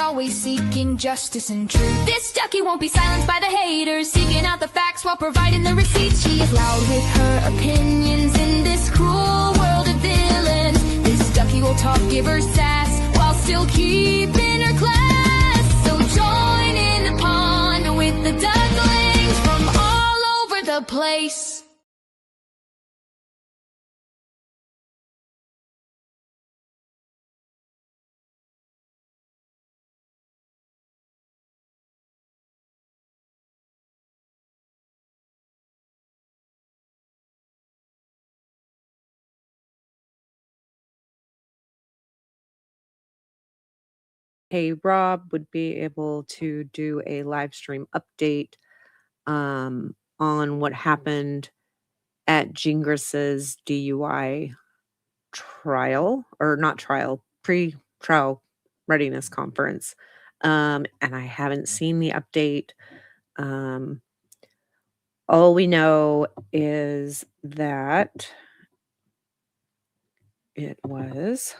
always seeking justice and truth. This ducky won't be silenced by the haters, seeking out the facts while providing the receipts. She is loud with her opinions in this cruel world of villains. This ducky will talk, give her sass, while still keeping her class. So join in the pond with the ducklings from all over the place. Hey, Rob would be able to do a live stream update on what happened at Jingress's DUI trial, or not trial, pre-trial readiness conference. And I haven't seen the update. All we know is that it was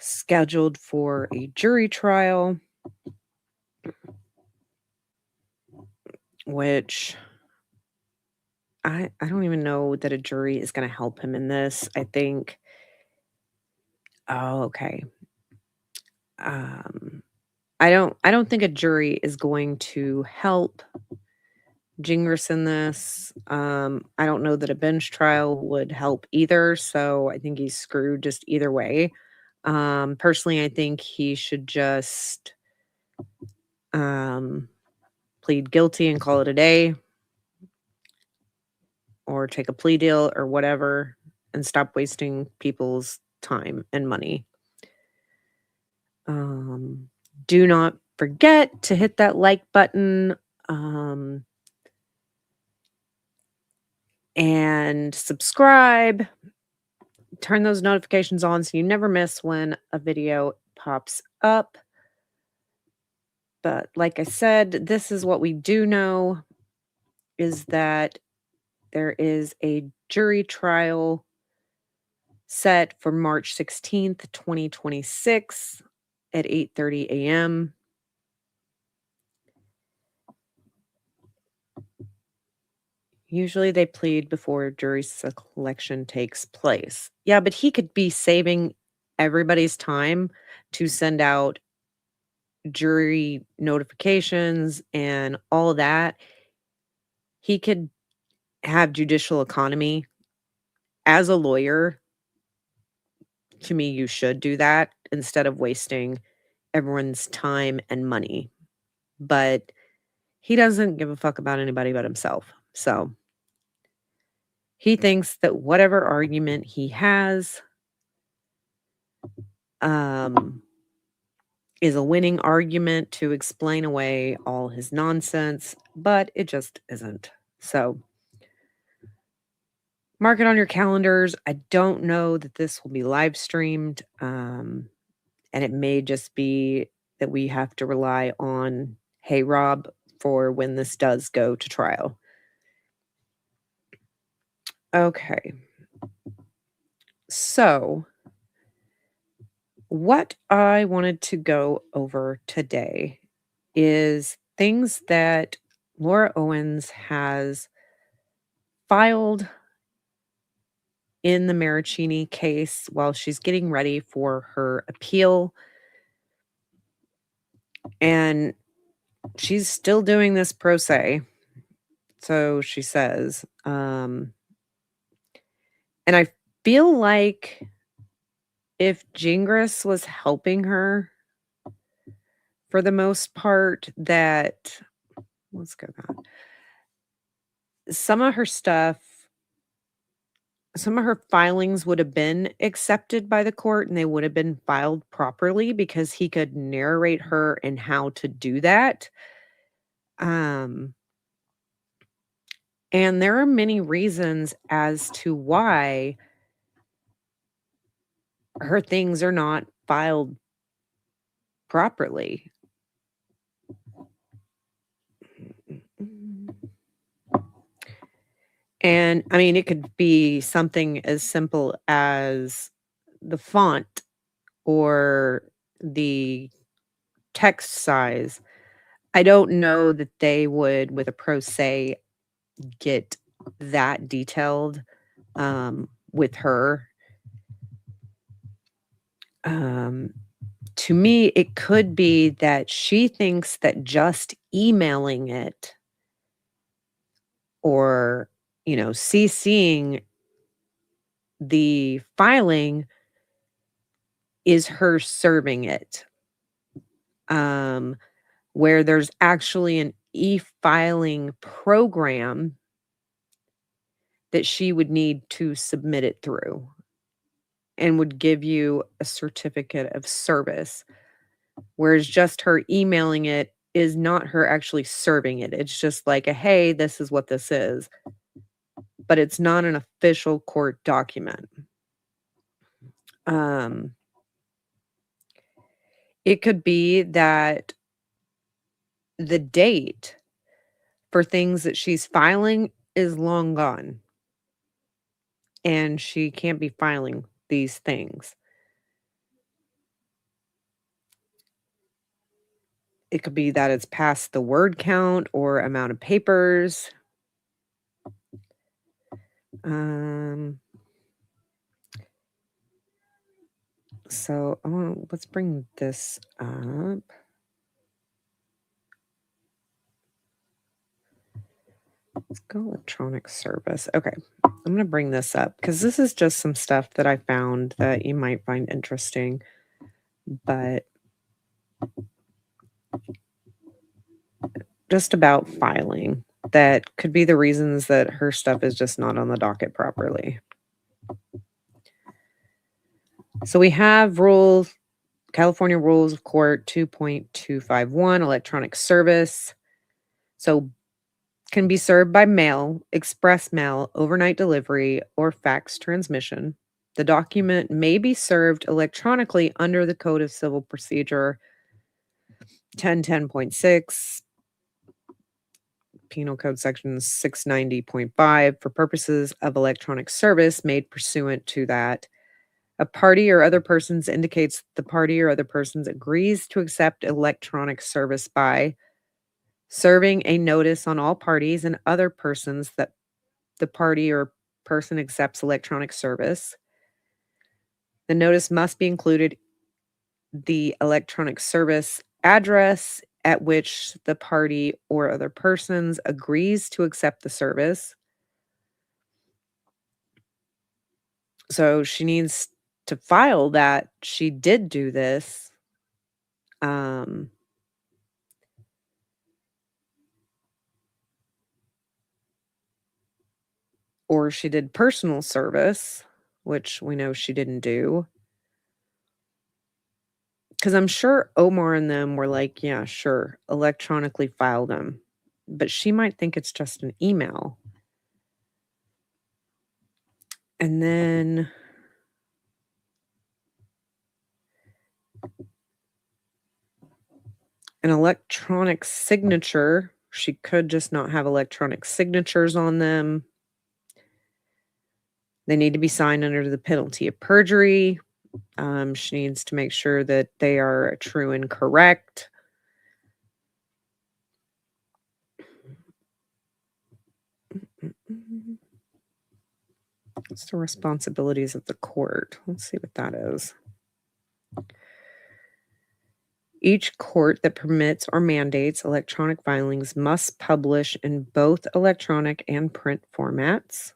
scheduled for a jury trial, which I don't even know that a jury is going to help him in this. I think, oh, okay. I don't think a jury is going to help Jingress in this. I don't know that a bench trial would help either, so I think he's screwed just either way. Personally, I think he should just plead guilty and call it a day, or take a plea deal or whatever, and stop wasting people's time and money. Do not forget to hit that like button and subscribe. Turn those notifications on so you never miss when a video pops up. But like I said, this is what we do know, is that there is a jury trial set for March 16th, 2026 at 8:30 a.m. Usually they plead before jury selection takes place. Yeah, but he could be saving everybody's time to send out jury notifications and all that. He could have judicial economy. As a lawyer, to me, you should do that instead of wasting everyone's time and money. But he doesn't give a fuck about anybody but himself. So he thinks that whatever argument he has is a winning argument to explain away all his nonsense, but it just isn't. So mark it on your calendars. I don't know that this will be live streamed, and it may just be that we have to rely on Hey Rob for when this does go to trial. Okay. So what I wanted to go over today is things that Laura Owens has filed in the Marraccini case while she's getting ready for her appeal. And she's still doing this pro se. So she says. And I feel like if Jingress was helping her for the most part, that, let's go back. Some of her stuff, some of her filings would have been accepted by the court and they would have been filed properly because he could narrate her and how to do that. And there are many reasons as to why her things are not filed properly. And I mean, it could be something as simple as the font or the text size. I don't know that they would, with a pro se, get that detailed with her. To me, it could be that she thinks that just emailing it or, CCing the filing is her serving it. Where there's actually an e-filing program that she would need to submit it through and would give you a certificate of service. Whereas just her emailing it is not her actually serving it. It's just like hey, this is what this is. But it's not an official court document. It could be that the date for things that she's filing is long gone. And she can't be filing these things. It could be that it's past the word count or amount of papers. So let's bring this up. Let's go electronic service. Okay, I'm going to bring this up because this is just some stuff that I found that you might find interesting. But just about filing, that could be the reasons that her stuff is just not on the docket properly. So we have rules, California Rules of Court 2.251, electronic service. So can be served by mail, express mail, overnight delivery, or fax transmission. The document may be served electronically under the Code of Civil Procedure 1010.6, Penal Code Section 690.5 for purposes of electronic service made pursuant to that. A party or other persons indicates the party or other persons agrees to accept electronic service by serving a notice on all parties and other persons that the party or person accepts electronic service. The notice must be included the electronic service address at which the party or other persons agrees to accept the service. So she needs to file that she did do this. Or she did personal service, which we know she didn't do. Because I'm sure Omar and them were like, yeah, sure, electronically file them. But she might think it's just an email. And then an electronic signature. She could just not have electronic signatures on them. They need to be signed under the penalty of perjury. She needs to make sure that they are true and correct. What's the responsibilities of the court? Let's see what that is. Each court that permits or mandates electronic filings must publish in both electronic and print formats.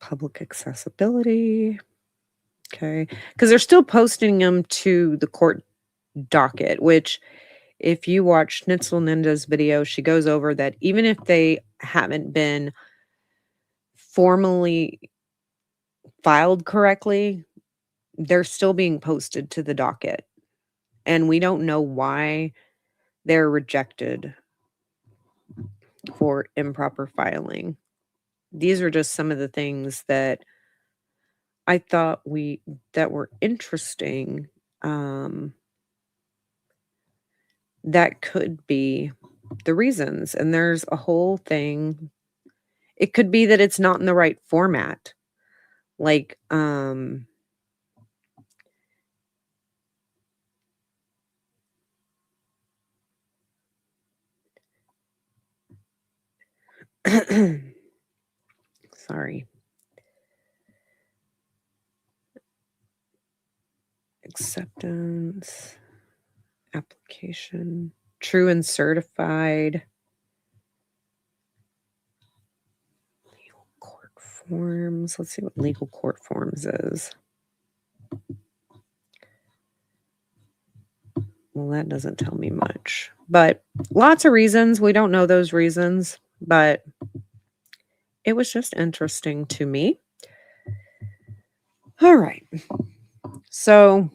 Public accessibility. Okay. Because they're still posting them to the court docket, which if you watch Schnitzel Ninja's video, she goes over that even if they haven't been formally filed correctly, they're still being posted to the docket. And we don't know why they're rejected for improper filing. These are just some of the things that I thought that were interesting. That could be the reasons. And there's a whole thing. It could be that it's not in the right format. Like, sorry. Acceptance, application, true and certified. Legal court forms. Let's see what legal court forms is. Well, that doesn't tell me much, but lots of reasons. We don't know those reasons, but it was just interesting to me. All right. So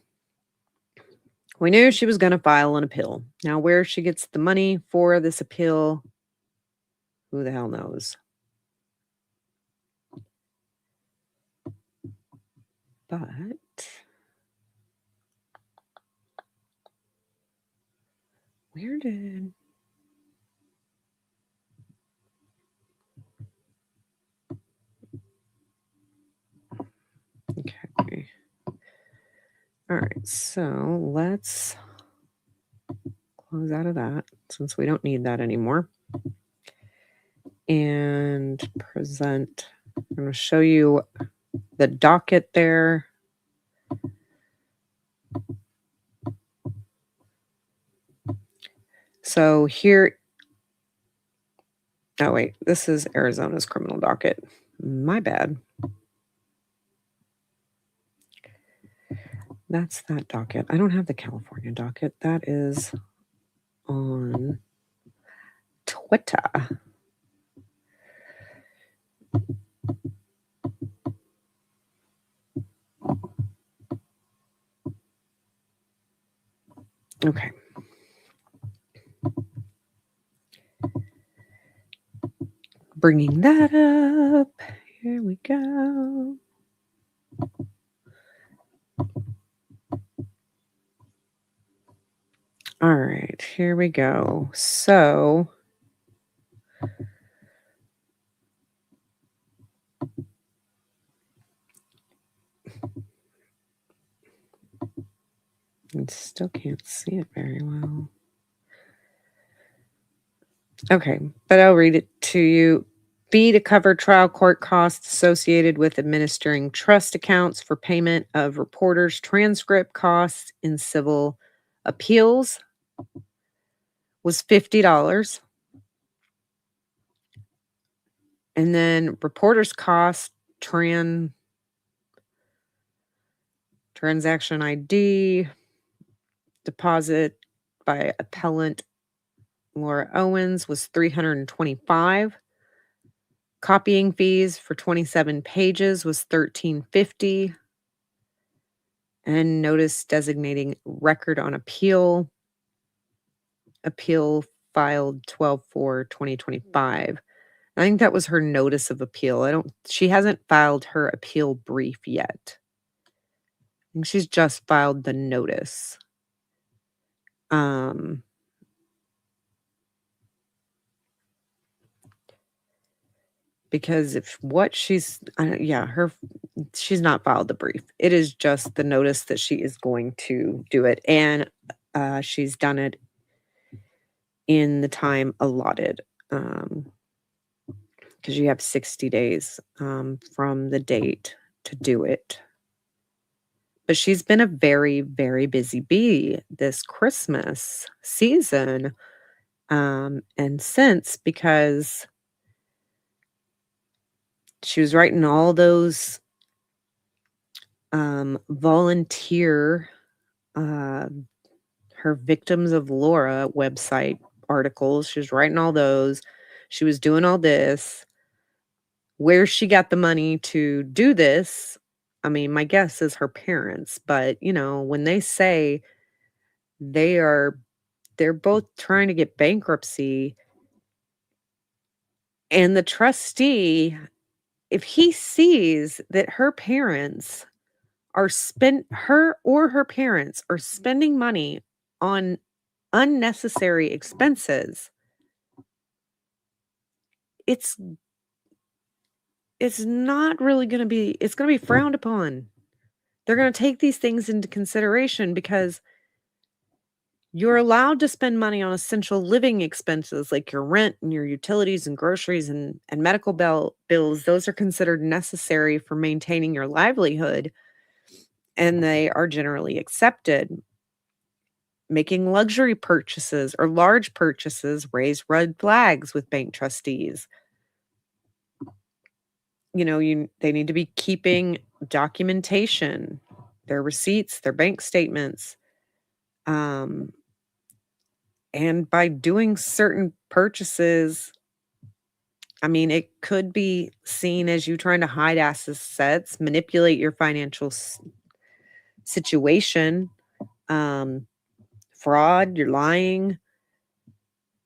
we knew she was going to file an appeal. Now, where she gets the money for this appeal, who the hell knows? But where did... Okay. All right. So let's close out of that since we don't need that anymore. And present. I'm going to show you the docket there. So here, oh wait, this is Arizona's criminal docket. My bad. That's that docket. I don't have the California docket. That is on Twitter. Okay. Bringing that up. Here we go. All right, here we go. So I still can't see it very well. Okay, but I'll read it to you. Fee to cover trial court costs associated with administering trust accounts for payment of reporters' transcript costs in civil appeals was $50. And then reporters' cost, transaction ID, deposit by appellant Laura Owens was $325. Copying fees for 27 pages was $13.50. And notice designating record on appeal filed 12/4/2025. I think that was her notice of appeal. She hasn't filed her appeal brief yet. I think she's just filed the notice. Because if what she's not filed the brief. It is just the notice that she is going to do it. And she's done it in the time allotted. Because you have 60 days from the date to do it. But she's been a very, very busy bee this Christmas season. And since, because she was writing all those volunteer, her Victims of Laura website articles. She was writing all those. She was doing all this. Where she got the money to do this, I mean, my guess is her parents. But, when they say they're both trying to get bankruptcy, and the trustee, if he sees that her parents are her parents are spending money on unnecessary expenses, it's it's not really going to be, it's going to be frowned upon. They're going to take these things into consideration because you're allowed to spend money on essential living expenses like your rent and your utilities and groceries and medical bills. Those are considered necessary for maintaining your livelihood, and they are generally accepted. Making luxury purchases or large purchases raise red flags with bank trustees. They need to be keeping documentation, their receipts, their bank statements. And by doing certain purchases, it could be seen as you trying to hide assets, manipulate your financial situation, fraud, you're lying.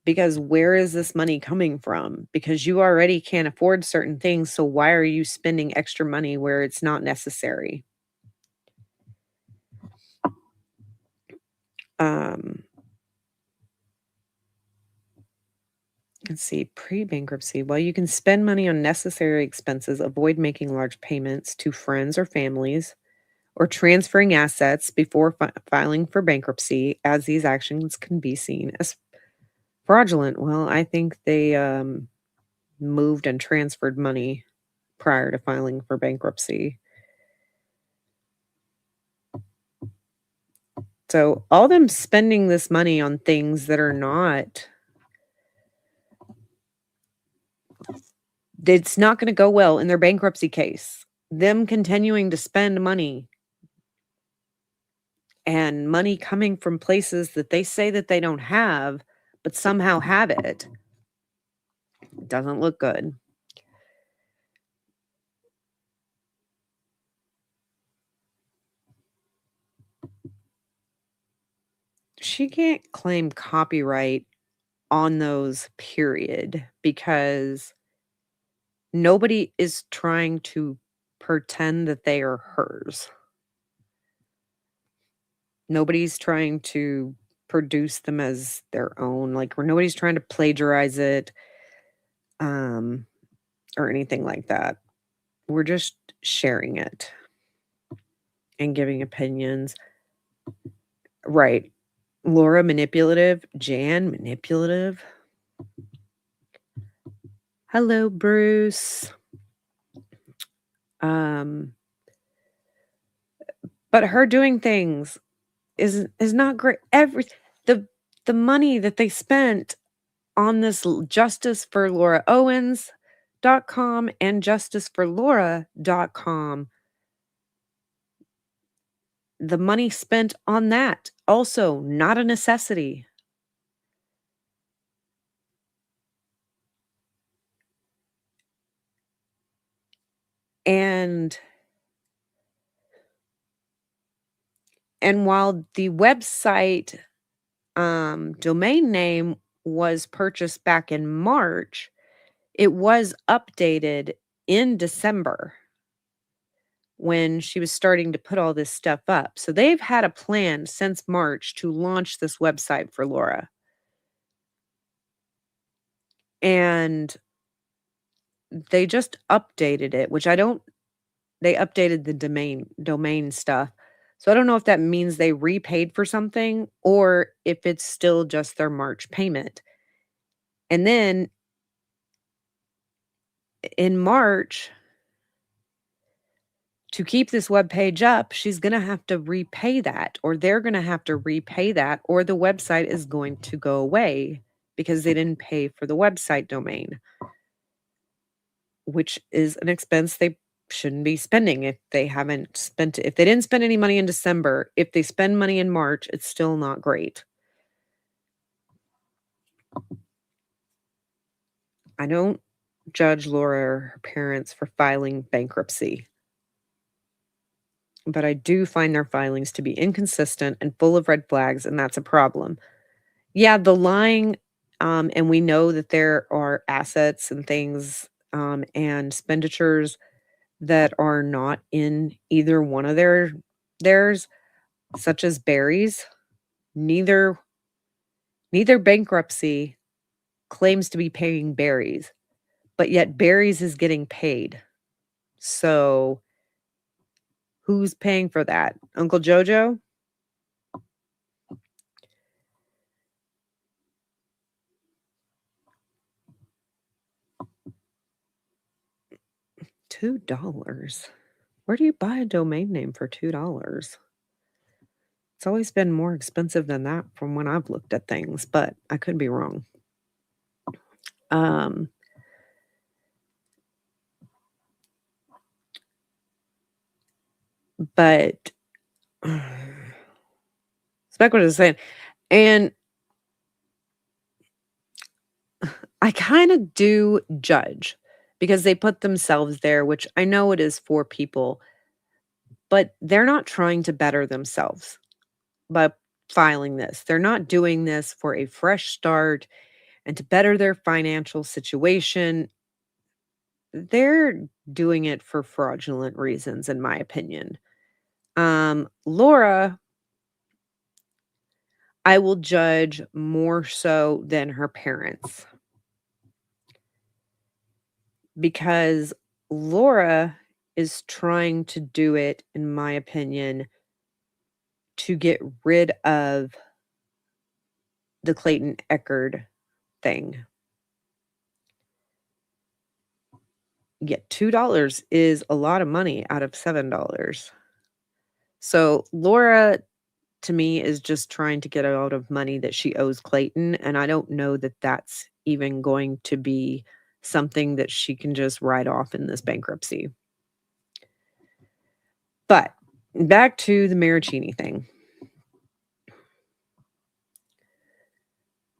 Because where is this money coming from? Because you already can't afford certain things, so why are you spending extra money where it's not necessary? Let's see, pre-bankruptcy. While you can spend money on necessary expenses, avoid making large payments to friends or families or transferring assets before filing for bankruptcy, as these actions can be seen as fraudulent. Well, I think they moved and transferred money prior to filing for bankruptcy. So all them spending this money on things that are not, it's not going to go well in their bankruptcy case. Them continuing to spend money and money coming from places that they say that they don't have, but somehow have it, doesn't look good. She can't claim copyright on those, period, because nobody is trying to pretend that they are hers. Nobody's trying to produce them as their own. Like, nobody's trying to plagiarize it, or anything like that. We're just sharing it and giving opinions. Right. Laura, manipulative. Jan, manipulative. Hello, Bruce. But her doing things is not great. The money that they spent on this Justice for Laura Owens.com and justiceforlaura.com, the money spent on that, also not a necessity. And while the website domain name was purchased back in March, it was updated in December when she was starting to put all this stuff up. So they've had a plan since March to launch this website for Laura. And they just updated it, which they updated the domain stuff. So I don't know if that means they repaid for something or if it's still just their March payment. And then in March, to keep this web page up, she's going to have to repay that, or they're going to have to repay that, or the website is going to go away because they didn't pay for the website domain, which is an expense they shouldn't be spending if they haven't spent it. If they didn't spend any money in December, if they spend money in March, it's still not great. I don't judge Laura or her parents for filing bankruptcy, but I do find their filings to be inconsistent and full of red flags, and that's a problem. Yeah, the lying, and we know that there are assets and things, and expenditures that are not in either one of theirs, such as Barry's. Neither bankruptcy claims to be paying Barry's, but yet Barry's is getting paid. So who's paying for that? Uncle Jojo? $2. Where do you buy a domain name for $2? It's always been more expensive than that from when I've looked at things, but I could be wrong. But it's back what I was saying. And I kind of do judge because they put themselves there, which I know it is for people, but they're not trying to better themselves by filing this. They're not doing this for a fresh start and to better their financial situation. They're doing it for fraudulent reasons, in my opinion. Laura, I will judge more so than her parents because Laura is trying to do it, in my opinion, to get rid of the Clayton Eckerd thing. Yet $2 is a lot of money out of $7. So Laura, to me, is just trying to get out of money that she owes Clayton, and I don't know that that's even going to be something that she can just write off in this bankruptcy. But back to the Marraccini thing.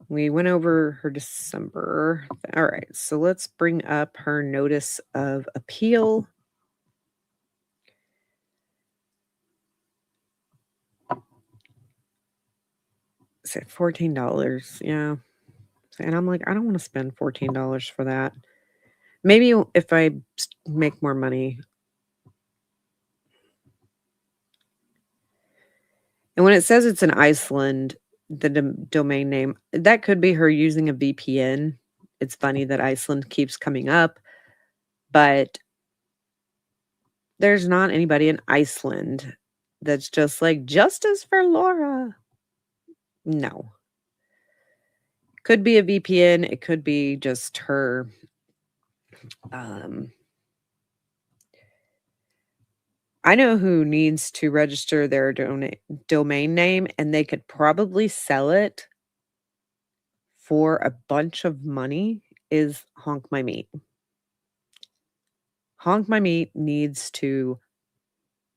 We went over her December. All right, so let's bring up her notice of appeal. Said $14. Yeah. And I'm like, I don't want to spend $14 for that. Maybe if I make more money. And when it says it's in Iceland, the domain name, that could be her using a VPN. It's funny that Iceland keeps coming up, but there's not anybody in Iceland that's just like, justice for Laura. No. Could be a VPN. It could be just her. I know who needs to register their domain name, and they could probably sell it for a bunch of money, is Honk My Meat. Honk My Meat needs to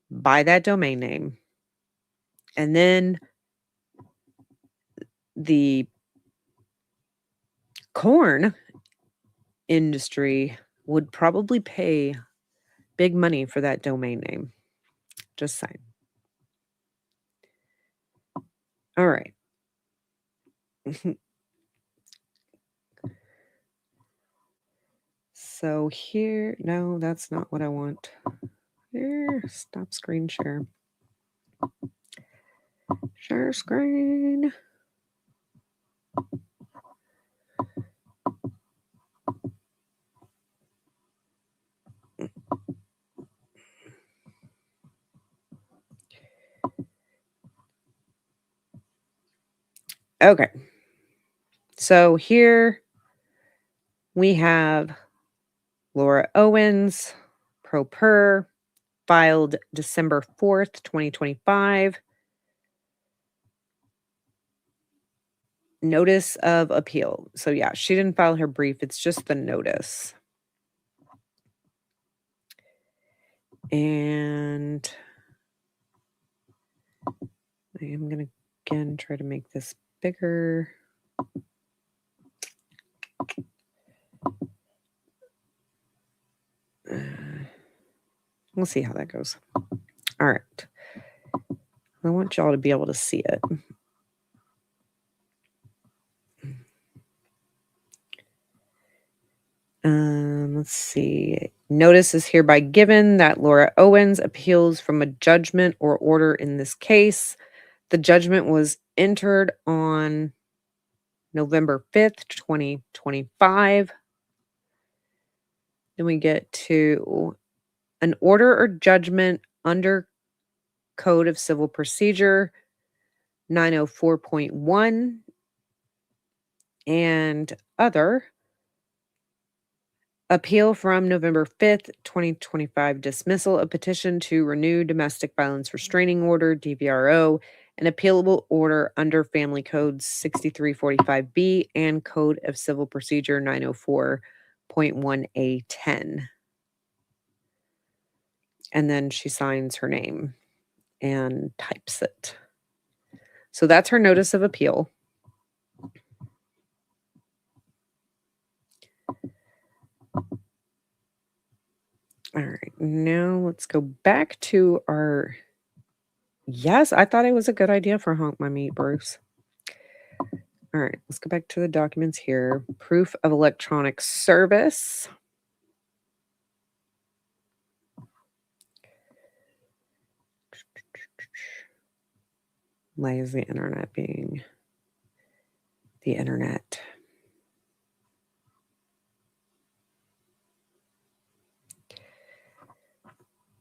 buy that domain name, and then the corn industry would probably pay big money for that domain name. Just saying. All right. So here, no, that's not what I want. Here, stop screen share. Share screen. Okay. So here we have Laura Owens, pro per, filed December 4th, 2025. Notice of appeal. So yeah, she didn't file her brief. It's just the notice. And I am going to again try to make this bigger. We'll see how that goes. All right. I want y'all to be able to see it. Let's see. Notice is hereby given that Laura Owens appeals from a judgment or order in this case. The judgment was entered on November 5th, 2025. Then we get to an order or judgment under Code of Civil Procedure 904.1 and other. Appeal from November 5th, 2025 dismissal of petition to renew domestic violence restraining order, DVRO, an appealable order under Family Code 6345B and Code of Civil Procedure 904.1A10. And then she signs her name and types it. So that's her notice of appeal. All right, now let's go back to our... Yes, I thought it was a good idea for Honk My Meat, Bruce. All right, let's go back to the documents here. Proof of electronic service. Why is the internet being the internet?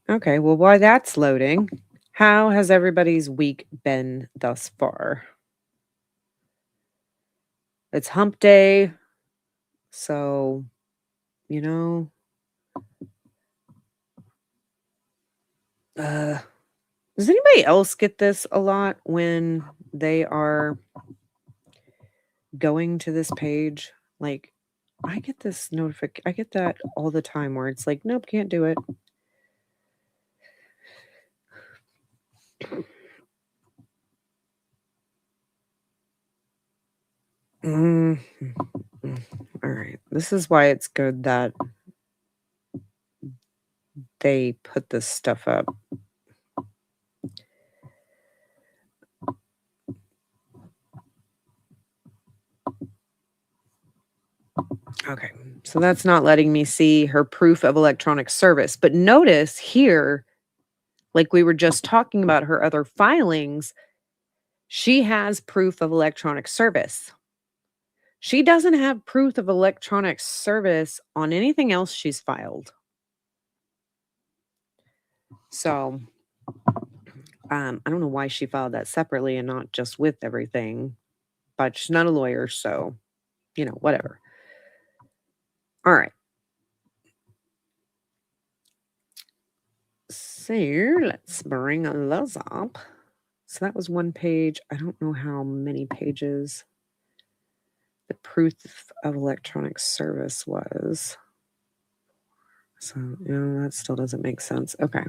Okay, well, while that's loading, how has everybody's week been thus far? It's hump day, so, you know, does anybody else get this a lot when they are going to this page? Like, I get this notification. I get that all the time where it's like, nope, can't do it. All right. This is why it's good that they put this stuff up. Okay, so that's not letting me see her proof of electronic service. But notice here, like we were just talking about her other filings, she has proof of electronic service. She doesn't have proof of electronic service on anything else she's filed. So, I don't know why she filed that separately and not just with everything, but she's not a lawyer, so, you know, whatever. All right. So let's bring those up. So that was one page. I don't know how many pages the proof of electronic service was. So, you know, that still doesn't make sense. Okay.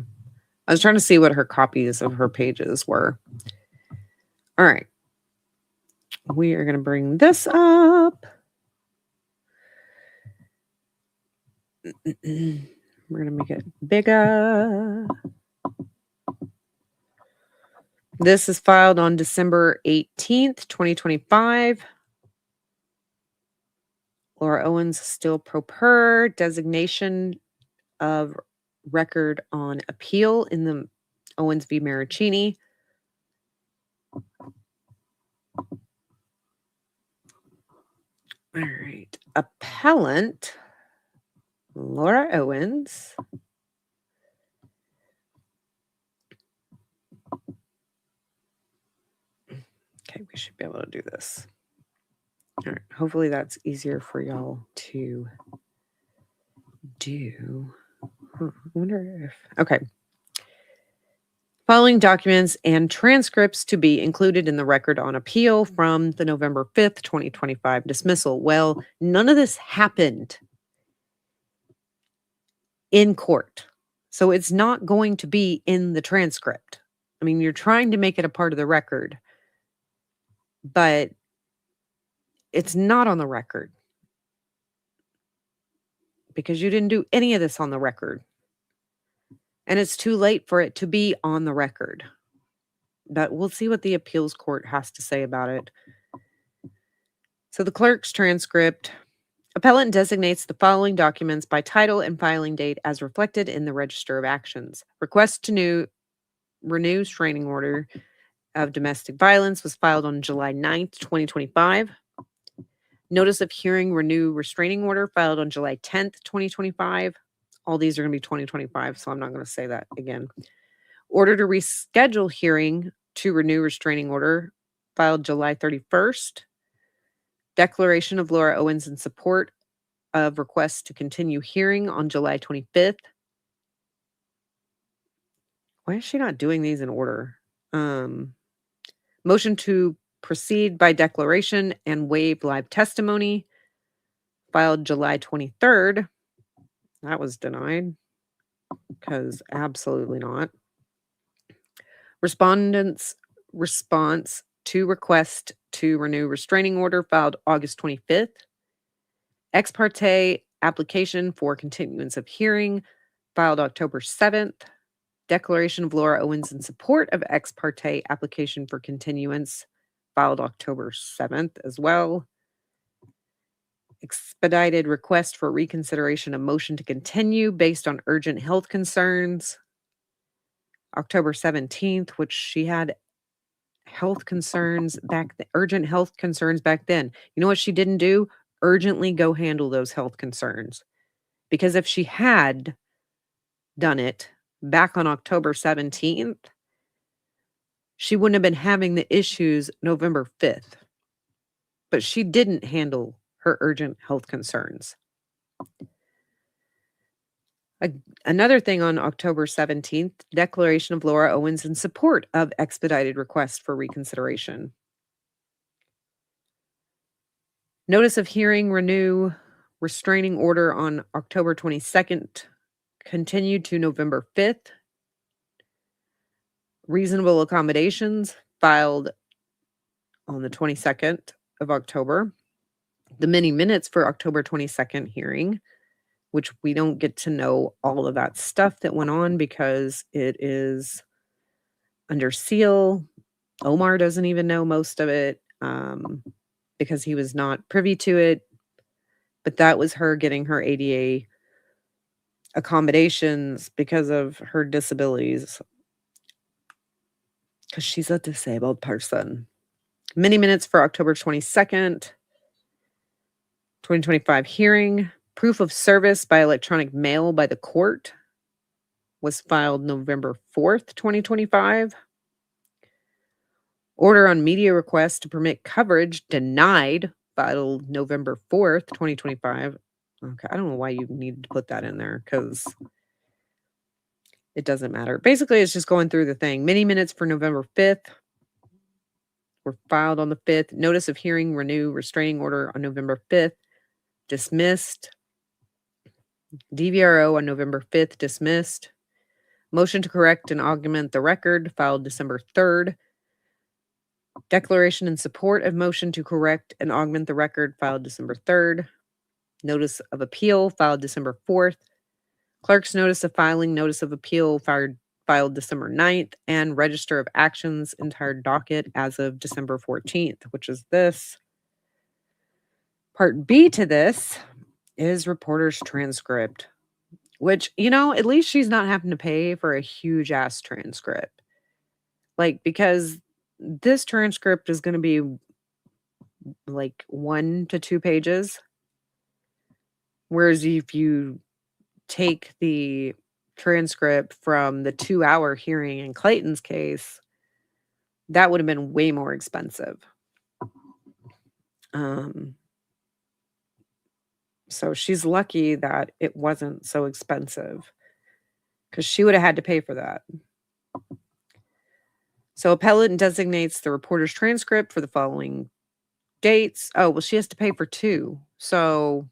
I was trying to see what her copies of her pages were. All right. We are going to bring this up. We're going to make it bigger. This is filed on December 18th, 2025. Laura Owens still pro per. Designation of record on appeal in the Owens v. Marraccini. All right. Appellant Laura Owens. Okay, we should be able to do this. All right. Hopefully that's easier for y'all to do. I wonder if... Okay. Following documents and transcripts to be included in the record on appeal from the November 5th, 2025 dismissal. Well, none of this happened in court. So it's not going to be in the transcript. I mean, you're trying to make it a part of the record, but it's not on the record because you didn't do any of this on the record. And it's too late for it to be on the record. But we'll see what the appeals court has to say about it. So the clerk's transcript. Appellant designates the following documents by title and filing date as reflected in the Register of Actions. Request to renew restraining order of domestic violence was filed on July 9th, 2025. Notice of hearing renew restraining order filed on July 10th, 2025. All these are going to be 2025, so I'm not going to say that again. Order to reschedule hearing to renew restraining order filed July 31st. Declaration of Laura Owens in support of request to continue hearing on July 25th. Why is she not doing these in order? Motion to proceed by declaration and waive live testimony filed July 23rd. That was denied because absolutely not. Respondent's response to request to renew restraining order filed August 25th. Ex parte application for continuance of hearing filed October 7th. Declaration of Laura Owens in support of ex parte application for continuance filed October 7th as well. Expedited request for reconsideration of motion to continue based on urgent health concerns. October 17th, which she had health concerns urgent health concerns back then. You know what she didn't do? Urgently go handle those health concerns. Because if she had done it back on October 17th, she wouldn't have been having the issues November 5th. But she didn't handle her urgent health concerns. Another thing on October 17th, declaration of Laura Owens in support of expedited request for reconsideration. Notice of hearing renew restraining order on October 22nd, continued to November 5th. Reasonable accommodations filed on the 22nd of October. The mini minutes for October 22nd hearing, which we don't get to know all of that stuff that went on because it is under seal. Omar doesn't even know most of it because he was not privy to it. But that was her getting her ADA accommodations because of her disabilities. Because she's a disabled person. Mini minutes for October 22nd, 2025 hearing. Proof of service by electronic mail by the court was filed November 4th, 2025. Order on media request to permit coverage denied, filed November 4th, 2025. Okay, I don't know why you needed to put that in there because it doesn't matter. Basically, it's just going through the thing. Mini minutes for November 5th were filed on the 5th. Notice of hearing renew restraining order on November 5th. Dismissed. DVRO on November 5th, dismissed. Motion to correct and augment the record, filed December 3rd. Declaration in support of motion to correct and augment the record, filed December 3rd. Notice of appeal, filed December 4th. Clerk's notice of filing, notice of appeal, filed December 9th. And register of actions, entire docket as of December 14th, which is this. Part B to this is reporter's transcript, which, at least she's not having to pay for a huge ass transcript. Because this transcript is going to be 1 to 2 pages. Whereas if you take the transcript from the 2-hour hearing in Clayton's case, that would have been way more expensive. So she's lucky that it wasn't so expensive because she would have had to pay for that. So appellant designates the reporter's transcript for the following dates. Oh, well, she has to pay for 2. So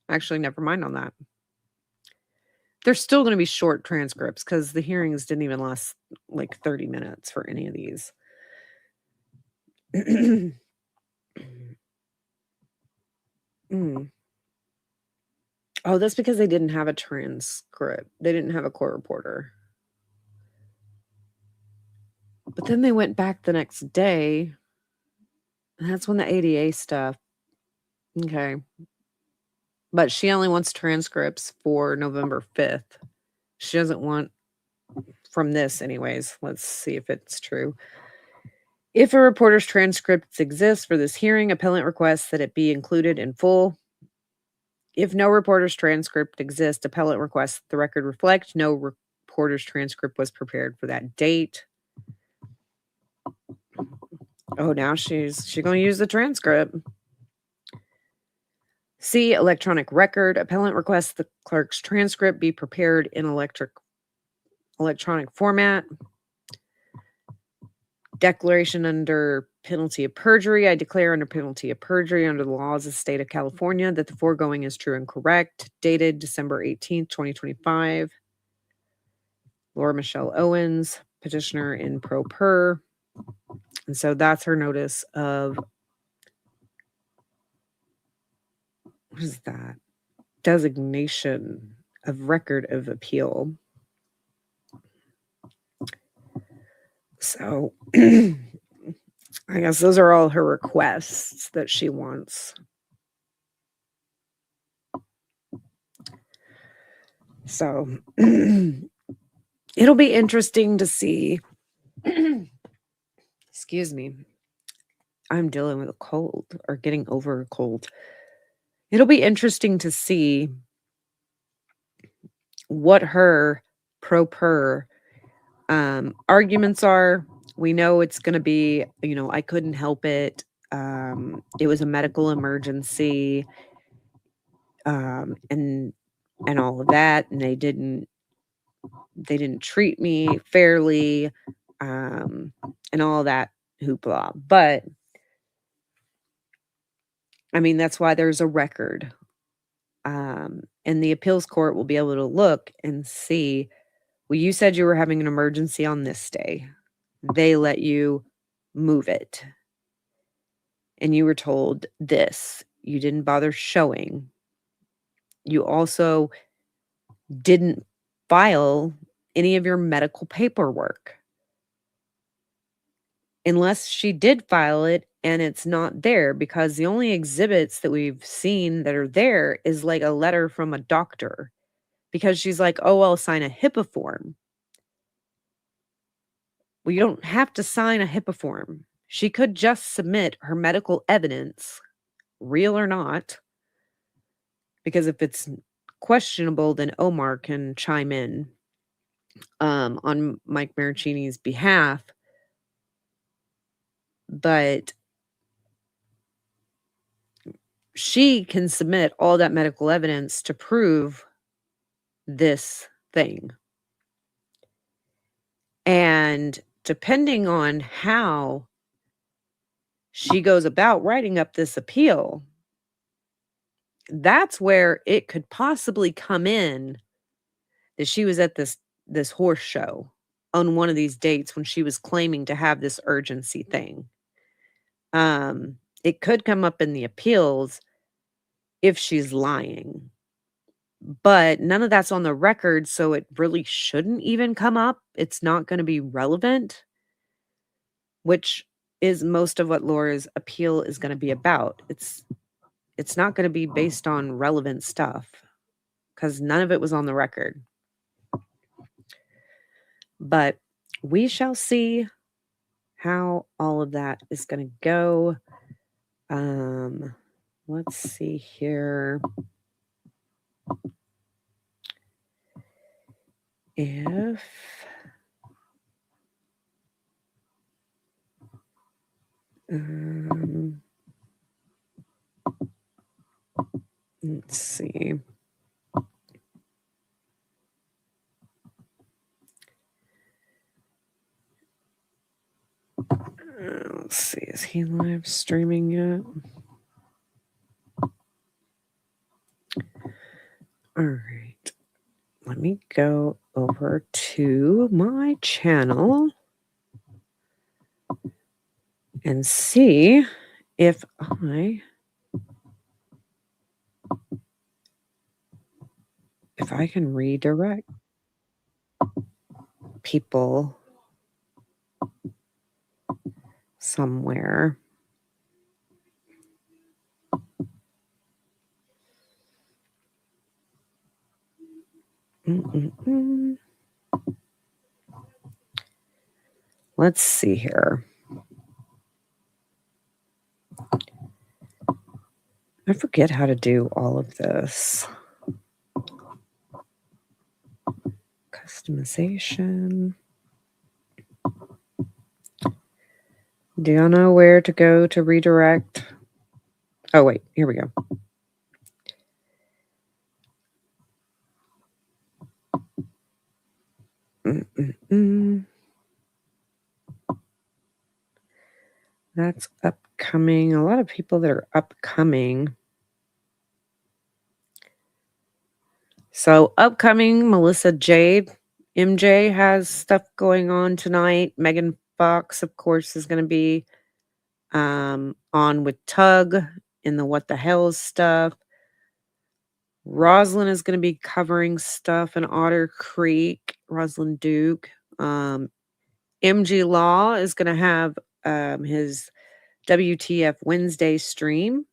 actually, never mind on that. They're still going to be short transcripts because the hearings didn't even last 30 minutes for any of these. Oh, that's because they didn't have a transcript. They didn't have a court reporter. But then they went back the next day. And that's when the ADA stuff. Okay. But she only wants transcripts for November 5th. She doesn't want from this anyways. Let's see if it's true. If a reporter's transcripts exist for this hearing, appellant requests that it be included in full. If no reporter's transcript exists, appellant requests the record reflect no reporter's transcript was prepared for that date. Oh, now she's going to use the transcript. C, electronic record. Appellant requests the clerk's transcript be prepared in electronic format. Declaration under penalty of perjury. I declare under penalty of perjury under the laws of the state of California that the foregoing is true and correct. Dated December 18th, 2025. Laura Michelle Owens, petitioner in pro per. And so that's her notice of, what is that? Designation of record of appeal. So I guess those are all her requests that she wants. So it'll be interesting to see. Excuse me. I'm dealing with a cold or getting over a cold. It'll be interesting to see what her pro per arguments are. We know it's going to be, I couldn't help it. It was a medical emergency, and all of that, and they didn't treat me fairly, and all that hoopla. But I mean, that's why there's a record, and the appeals court will be able to look and see, well, you said you were having an emergency on this day. They let you move it. And you were told this. You didn't bother showing. You also didn't file any of your medical paperwork. Unless she did file it and it's not there, because the only exhibits that we've seen that are there is like a letter from a doctor, because she's like, oh, I'll sign a HIPAA form. Well, you don't have to sign a HIPAA form. She could just submit her medical evidence, real or not, because if it's questionable, then Omar can chime in on Mike Marraccini's behalf. But she can submit all that medical evidence to prove this thing. And depending on how she goes about writing up this appeal, that's where it could possibly come in that she was at this horse show on one of these dates when she was claiming to have this urgency thing. It could come up in the appeals if she's lying, but none of that's on the record, so it really shouldn't even come up. It's not going to be relevant, which is most of what Laura's appeal is going to be about. It's not going to be based on relevant stuff because none of it was on the record. But we shall see how all of that is going to go. Let's see here. If let's see. Let's see, is he live streaming yet? All right. Let me go over to my channel and see if I can redirect people somewhere. Let's see here. I forget how to do all of this. Customization. Do y'all know where to go to redirect? Oh, wait, here we go. That's upcoming. A lot of people that are upcoming. So upcoming, Melissa Jade. MJ has stuff going on tonight. Megan Fox, of course, is going to be on with Tug in the What the Hell stuff. Rosalind is going to be covering stuff in Otter Creek. Rosalind Duke. MG Law is going to have his WTF Wednesday stream.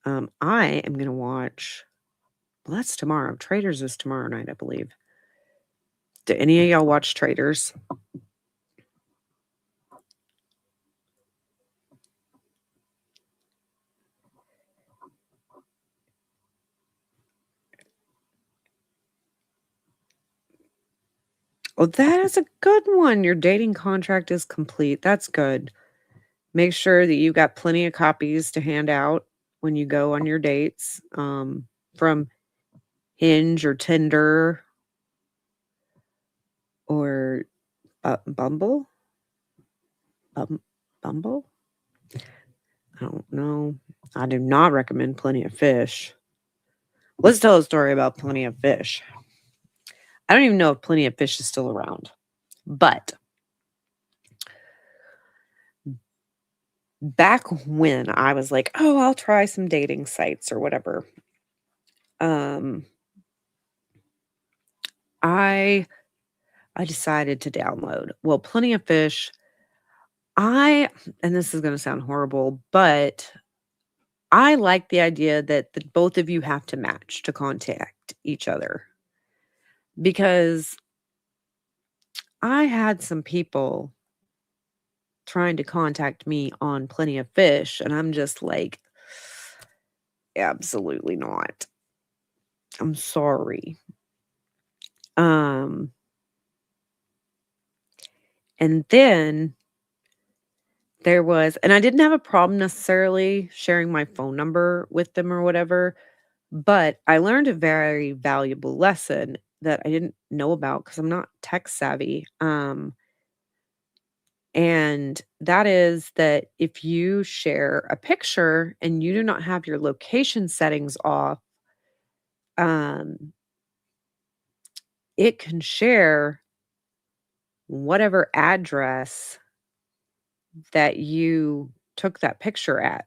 I am going to watch. Well, that's tomorrow. Traders is tomorrow night, I believe. Do any of y'all watch Traders? Oh, that is a good one. Your dating contract is complete. That's good. Make sure that you got plenty of copies to hand out when you go on your dates from Hinge or Tinder or Bumble. Bumble? I don't know. I do not recommend Plenty of Fish. Let's tell a story about Plenty of Fish. I don't even know if Plenty of Fish is still around, but back when I was like, oh, I'll try some dating sites or whatever. I decided to download. Well, Plenty of Fish. And this is going to sound horrible, but I like the idea that both of you have to match to contact each other, because I had some people trying to contact me on Plenty of Fish, and I'm just like, absolutely not. I'm sorry. And then there was, and I didn't have a problem necessarily sharing my phone number with them or whatever, but I learned a very valuable lesson that I didn't know about because I'm not tech savvy. And that is that if you share a picture and you do not have your location settings off, it can share whatever address that you took that picture at.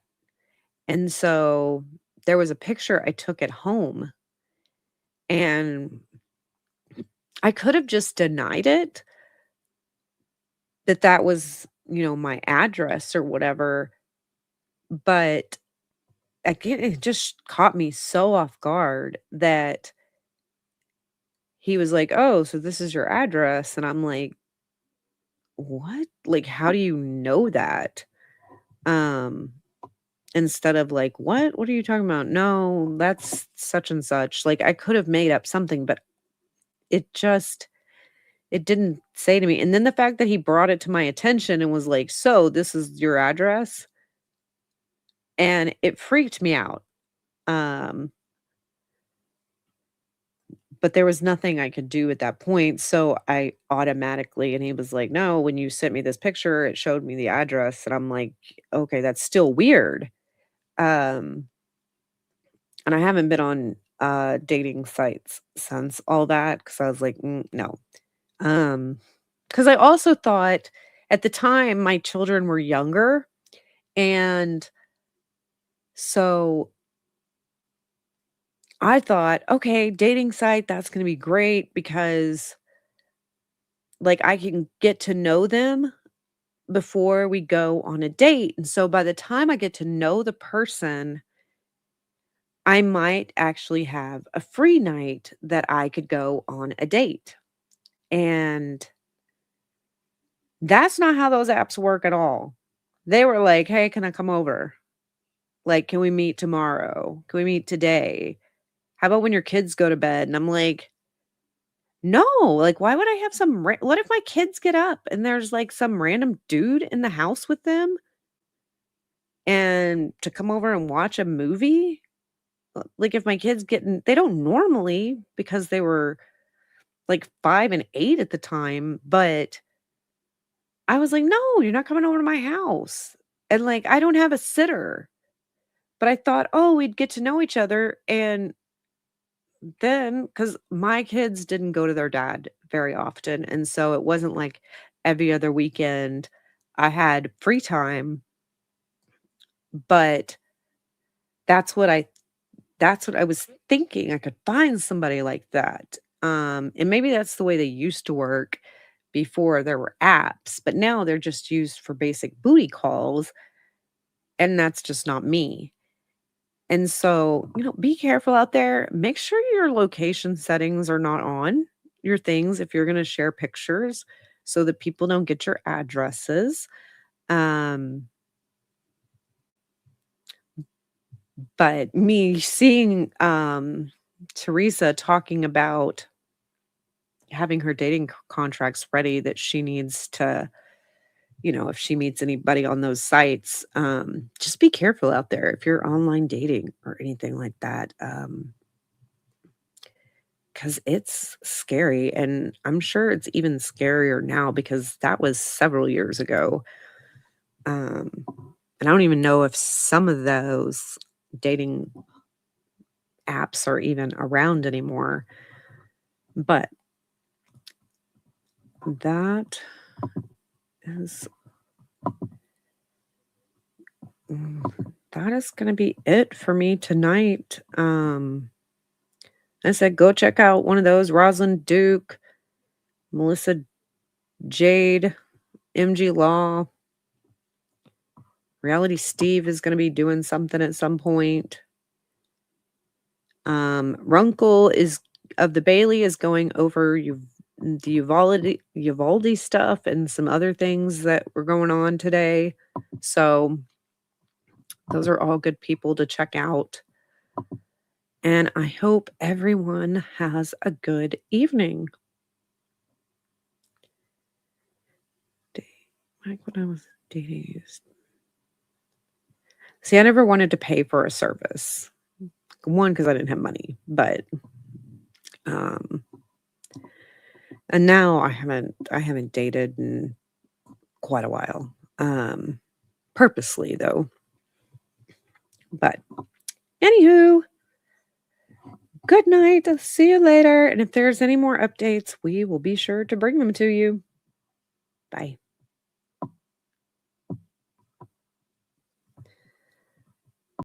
And so there was a picture I took at home, and I could have just denied it, that was, my address or whatever. But again, it just caught me so off guard that he was like, "Oh, so this is your address." And I'm like, "What? Like, how do you know that?" Instead of like, "What? What are you talking about?" "No, that's such and such." Like, I could have made up something, but it didn't say to me. And then the fact that he brought it to my attention and was like, "So, this is your address?" And it freaked me out. But there was nothing I could do at that point, so I automatically, and he was like, "No, when you sent me this picture, it showed me the address." And I'm like, "Okay, that's still weird." Um, and I haven't been on dating sites since all that, because I was like, no. Because I also thought at the time my children were younger, and so I thought, okay, dating site, that's going to be great because like I can get to know them before we go on a date. And so by the time I get to know the person, I might actually have a free night that I could go on a date. And that's not how those apps work at all. They were like, "Hey, can I come over?" Like, can we meet tomorrow? Can we meet today? How about when your kids go to bed? And I'm like, no, like, why would I have what if my kids get up and there's like some random dude in the house with them and to come over and watch a movie? Like, if my kids they don't normally because they were like 5 and 8 at the time, but I was like, no, you're not coming over to my house. And like, I don't have a sitter, but I thought, oh, we'd get to know each other. And then, because my kids didn't go to their dad very often, and so it wasn't like every other weekend I had free time, but that's what I that's what I was thinking. I could find somebody like that. And maybe that's the way they used to work before there were apps, but now they're just used for basic booty calls, and that's just not me. And so, be careful out there. Make sure your location settings are not on your things if you're going to share pictures so that people don't get your addresses. Um, but me seeing Teresa talking about having her dating contracts ready that she needs to, if she meets anybody on those sites, just be careful out there if you're online dating or anything like that. 'Cause it's scary, and I'm sure it's even scarier now because that was several years ago. Um, and I don't even know if some of those dating apps are even around anymore. But that is that is gonna be it for me tonight. I said go check out one of those, Rosalind Duke, Melissa Jade, MG Law. Reality Steve is gonna be doing something at some point. Runkle of the Bailey is going over the Uvalde stuff and some other things that were going on today. So those are all good people to check out. And I hope everyone has a good evening. Like when I was dating. See, I never wanted to pay for a service. One, because I didn't have money, but and now I haven't dated in quite a while. Purposely though. But anywho, good night. I'll see you later. And if there's any more updates, we will be sure to bring them to you. Bye.